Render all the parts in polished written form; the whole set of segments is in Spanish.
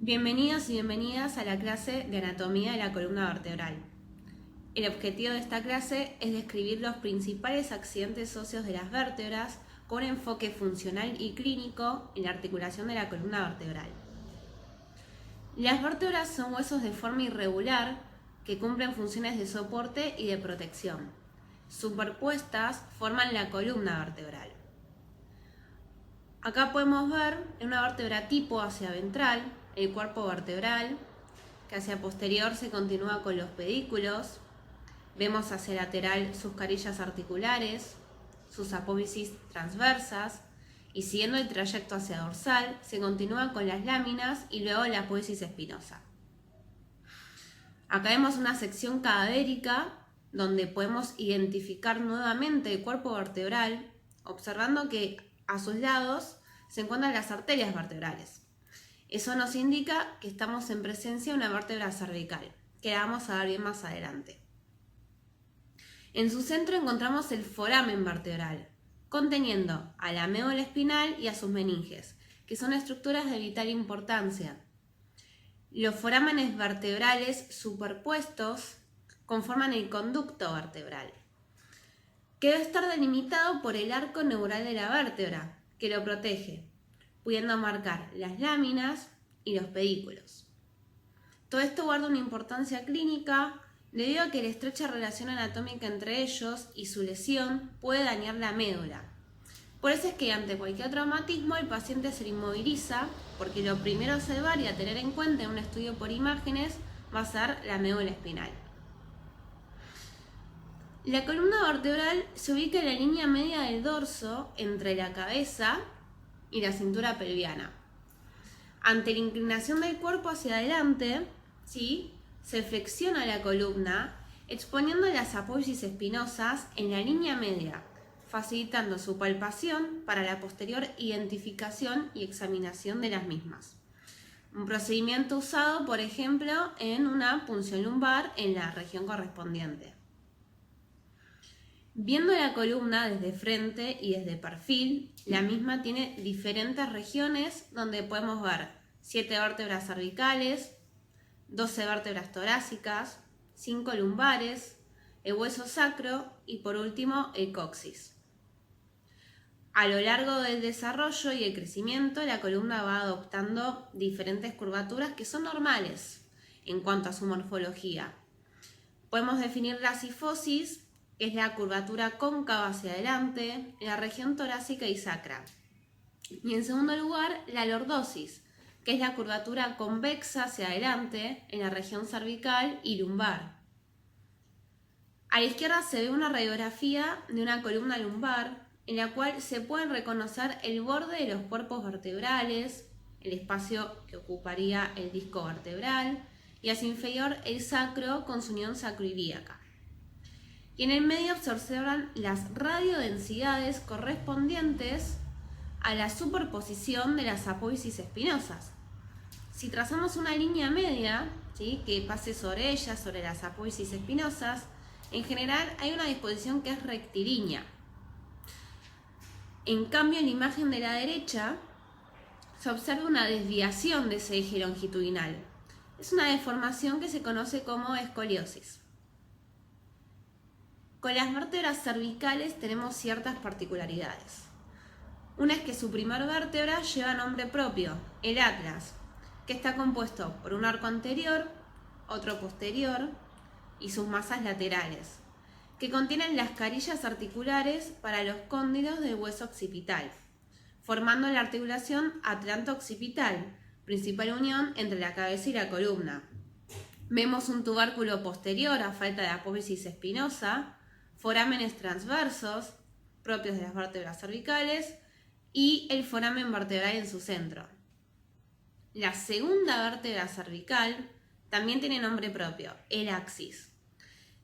Bienvenidos y bienvenidas a la clase de anatomía de la columna vertebral. El objetivo de esta clase es describir los principales accidentes óseos de las vértebras con enfoque funcional y clínico en la articulación de la columna vertebral. Las vértebras son huesos de forma irregular que cumplen funciones de soporte y de protección. Superpuestas forman la columna vertebral. Acá podemos ver una vértebra tipo hacia ventral, el cuerpo vertebral, que hacia posterior se continúa con los pedículos. Vemos hacia lateral sus carillas articulares, sus apófisis transversas, y siguiendo el trayecto hacia dorsal, se continúa con las láminas y luego la apófisis espinosa. Acá vemos una sección cadavérica donde podemos identificar nuevamente el cuerpo vertebral, observando que a sus lados se encuentran las arterias vertebrales. Eso nos indica que estamos en presencia de una vértebra cervical, que la vamos a ver bien más adelante. En su centro encontramos el foramen vertebral, conteniendo a la médula espinal y a sus meninges, que son estructuras de vital importancia. Los forámenes vertebrales superpuestos conforman el conducto vertebral, que debe estar delimitado por el arco neural de la vértebra, que lo protege, pudiendo marcar las láminas y los pedículos. Todo esto guarda una importancia clínica debido a que la estrecha relación anatómica entre ellos y su lesión puede dañar la médula. Por eso es que ante cualquier traumatismo el paciente se inmoviliza, porque lo primero a observar y a tener en cuenta en un estudio por imágenes va a ser la médula espinal. La columna vertebral se ubica en la línea media del dorso entre la cabeza y la cintura pelviana. Ante la inclinación del cuerpo hacia adelante, ¿sí?, se flexiona la columna, exponiendo las apófisis espinosas en la línea media, facilitando su palpación para la posterior identificación y examinación de las mismas. Un procedimiento usado, por ejemplo, en una punción lumbar en la región correspondiente. Viendo la columna desde frente y desde perfil, la misma tiene diferentes regiones donde podemos ver 7 vértebras cervicales, 12 vértebras torácicas, 5 lumbares, el hueso sacro y por último el coxis. A lo largo del desarrollo y el crecimiento, la columna va adoptando diferentes curvaturas que son normales en cuanto a su morfología. Podemos definir la cifosis, que es la curvatura cóncava hacia adelante en la región torácica y sacra. Y en segundo lugar, la lordosis, que es la curvatura convexa hacia adelante en la región cervical y lumbar. A la izquierda se ve una radiografía de una columna lumbar en la cual se pueden reconocer el borde de los cuerpos vertebrales, el espacio que ocuparía el disco vertebral y hacia inferior el sacro con su unión sacroiliaca. Y en el medio se observan las radiodensidades correspondientes a la superposición de las apófisis espinosas. Si trazamos una línea media, ¿sí?, que pase sobre ellas, sobre las apófisis espinosas, en general hay una disposición que es rectilínea. En cambio, en la imagen de la derecha se observa una desviación de ese eje longitudinal. Es una deformación que se conoce como escoliosis. Con las vértebras cervicales tenemos ciertas particularidades. Una es que su primer vértebra lleva nombre propio, el atlas, que está compuesto por un arco anterior, otro posterior y sus masas laterales, que contienen las carillas articulares para los cóndilos del hueso occipital, formando la articulación atlanto-occipital, principal unión entre la cabeza y la columna. Vemos un tubérculo posterior a falta de apófisis espinosa, forámenes transversos, propios de las vértebras cervicales, y el foramen vertebral en su centro. La segunda vértebra cervical también tiene nombre propio, el axis,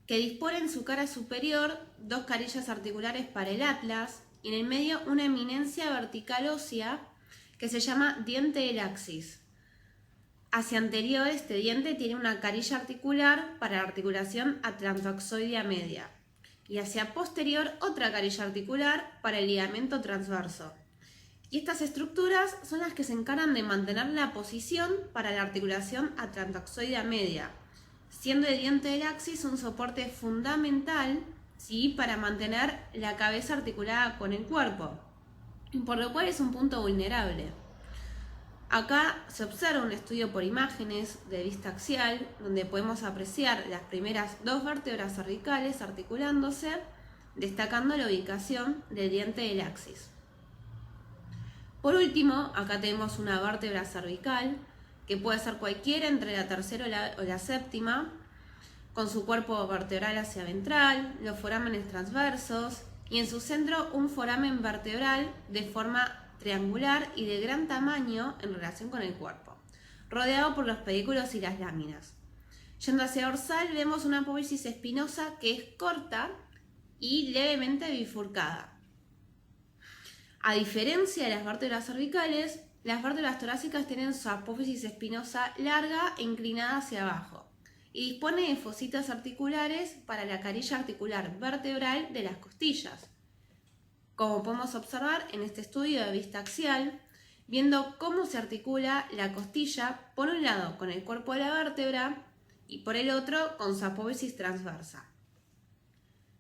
que dispone en su cara superior 2 carillas articulares para el atlas y en el medio una eminencia vertical ósea que se llama diente del axis. Hacia anterior, este diente tiene una carilla articular para la articulación atlantoaxoidea media y hacia posterior otra carilla articular para el ligamento transverso. Y estas estructuras son las que se encargan de mantener la posición para la articulación atlantoxoidea media, siendo el diente del axis un soporte fundamental, ¿sí?, para mantener la cabeza articulada con el cuerpo, por lo cual es un punto vulnerable. Acá se observa un estudio por imágenes de vista axial, donde podemos apreciar las primeras 2 vértebras cervicales articulándose, destacando la ubicación del diente del axis. Por último, acá tenemos una vértebra cervical, que puede ser cualquiera entre la tercera o la séptima, con su cuerpo vertebral hacia ventral, los forámenes transversos y en su centro un foramen vertebral de forma triangular y de gran tamaño en relación con el cuerpo, rodeado por los pedículos y las láminas. Yendo hacia dorsal vemos una apófisis espinosa que es corta y levemente bifurcada. A diferencia de las vértebras cervicales, las vértebras torácicas tienen su apófisis espinosa larga e inclinada hacia abajo y dispone de fositas articulares para la carilla articular vertebral de las costillas, como podemos observar en este estudio de vista axial, viendo cómo se articula la costilla por un lado con el cuerpo de la vértebra y por el otro con su apófisis transversa.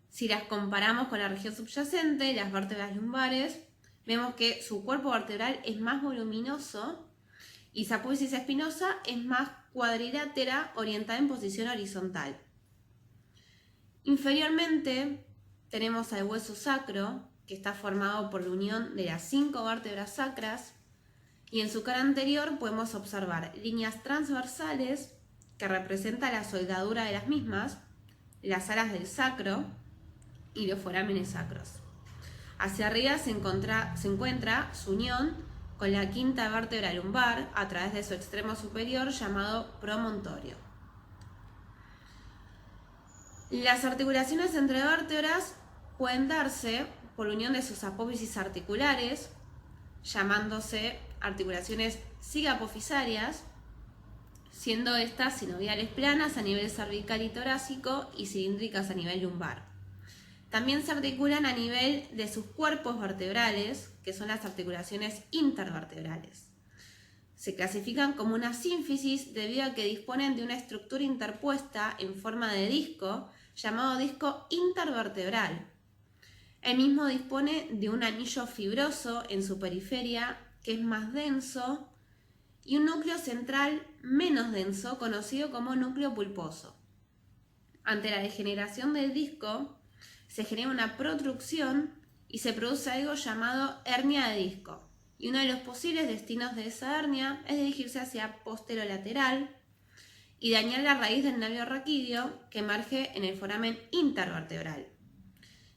Si las comparamos con la región subyacente, las vértebras lumbares, vemos que su cuerpo vertebral es más voluminoso y su apófisis espinosa es más cuadrilátera, orientada en posición horizontal. Inferiormente tenemos al hueso sacro, que está formado por la unión de las 5 vértebras sacras, y en su cara anterior podemos observar líneas transversales que representan la soldadura de las mismas, las alas del sacro y los forámenes sacros. Hacia arriba se encuentra su unión con la 5ª vértebra lumbar a través de su extremo superior llamado promontorio. Las articulaciones entre vértebras pueden darse por unión de sus apófisis articulares, llamándose articulaciones sigapofisarias, siendo estas sinoviales planas a nivel cervical y torácico y cilíndricas a nivel lumbar. También se articulan a nivel de sus cuerpos vertebrales, que son las articulaciones intervertebrales. Se clasifican como una sínfisis debido a que disponen de una estructura interpuesta en forma de disco, llamado disco intervertebral. El mismo dispone de un anillo fibroso en su periferia, que es más denso, y un núcleo central menos denso, conocido como núcleo pulposo. Ante la degeneración del disco, se genera una protrusión y se produce algo llamado hernia de disco. Y uno de los posibles destinos de esa hernia es dirigirse hacia posterolateral y dañar la raíz del nervio raquídeo que emerge en el foramen intervertebral.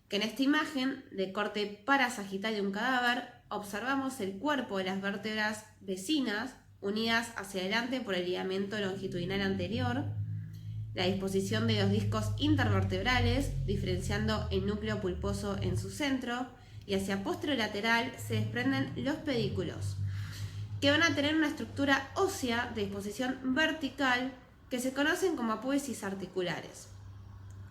Que en esta imagen de corte parasagital de un cadáver observamos el cuerpo de las vértebras vecinas unidas hacia adelante por el ligamento longitudinal anterior, la disposición de los discos intervertebrales, diferenciando el núcleo pulposo en su centro, y hacia posterolateral se desprenden los pedículos, que van a tener una estructura ósea de disposición vertical que se conocen como apófisis articulares.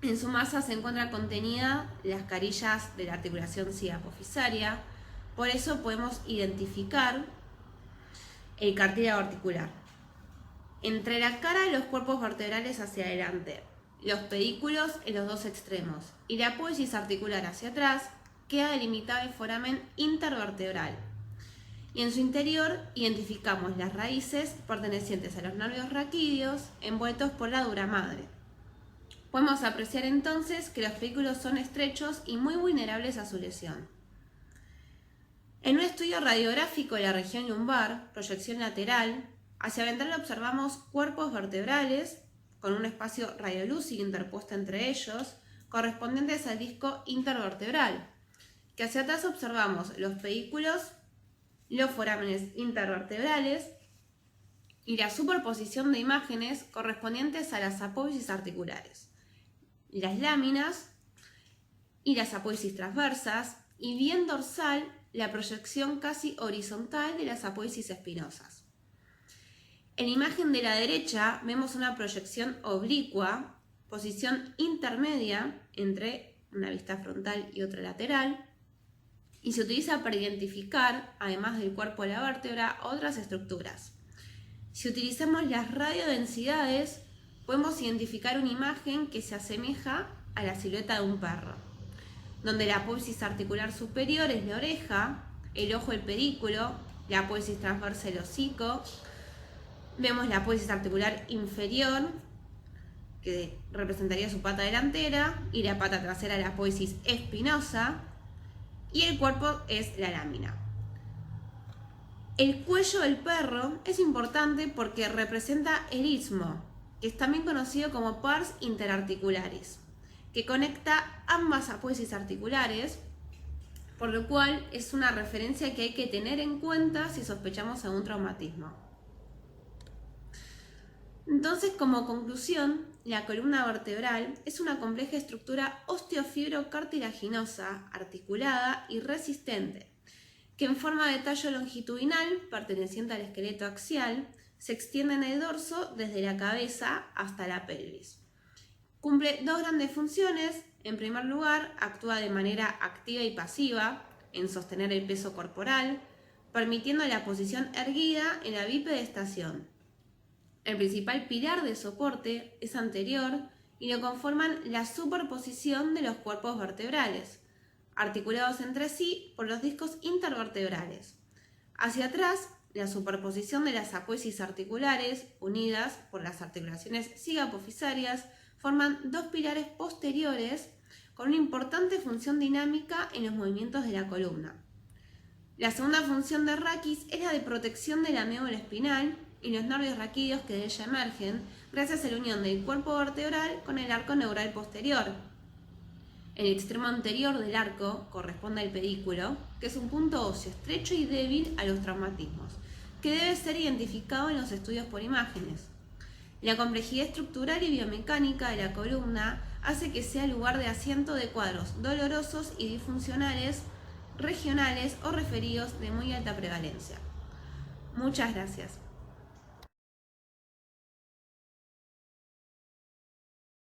En su masa se encuentra contenida las carillas de la articulación sigapofisaria, por eso podemos identificar el cartílago articular. Entre la cara y los cuerpos vertebrales hacia adelante, los pedículos en los dos extremos y la apófisis articular hacia atrás, queda delimitado el foramen intervertebral. Y en su interior identificamos las raíces pertenecientes a los nervios raquídeos envueltos por la dura madre. Podemos apreciar entonces que los pedículos son estrechos y muy vulnerables a su lesión. En un estudio radiográfico de la región lumbar, proyección lateral, hacia ventral observamos cuerpos vertebrales con un espacio radiolúcido interpuesto entre ellos, correspondientes al disco intervertebral, que hacia atrás observamos los pedículos, los forámenes intervertebrales y la superposición de imágenes correspondientes a las apófisis articulares, las láminas y las apófisis transversas, y bien dorsal la proyección casi horizontal de las apófisis espinosas. En la imagen de la derecha vemos una proyección oblicua, posición intermedia entre una vista frontal y otra lateral, y se utiliza para identificar, además del cuerpo de la vértebra, otras estructuras. Si utilizamos las radiodensidades, podemos identificar una imagen que se asemeja a la silueta de un perro, donde la apófisis articular superior es la oreja, el ojo el pedículo, la apófisis transversa el hocico. Vemos la apófisis articular inferior, que representaría su pata delantera, y la pata trasera la apófisis espinosa, y el cuerpo es la lámina. El cuello del perro es importante porque representa el istmo, que es también conocido como pars interarticularis, que conecta ambas apófisis articulares, por lo cual es una referencia que hay que tener en cuenta si sospechamos algún traumatismo. Entonces, como conclusión, la columna vertebral es una compleja estructura osteofibrocartilaginosa, articulada y resistente, que en forma de tallo longitudinal, perteneciente al esqueleto axial, se extiende en el dorso desde la cabeza hasta la pelvis. Cumple dos grandes funciones. En primer lugar, actúa de manera activa y pasiva en sostener el peso corporal, permitiendo la posición erguida en la bipedestación. El principal pilar de soporte es anterior y lo conforman la superposición de los cuerpos vertebrales, articulados entre sí por los discos intervertebrales. Hacia atrás, la superposición de las apófisis articulares, unidas por las articulaciones zigapofisarias, forman dos pilares posteriores con una importante función dinámica en los movimientos de la columna. La segunda función de raquis es la de protección de la médula espinal y los nervios raquídeos que de ella emergen gracias a la unión del cuerpo vertebral con el arco neural posterior. El extremo anterior del arco corresponde al pedículo, que es un punto óseo estrecho y débil a los traumatismos, que debe ser identificado en los estudios por imágenes. La complejidad estructural y biomecánica de la columna hace que sea lugar de asiento de cuadros dolorosos y disfuncionales, regionales o referidos de muy alta prevalencia. Muchas gracias.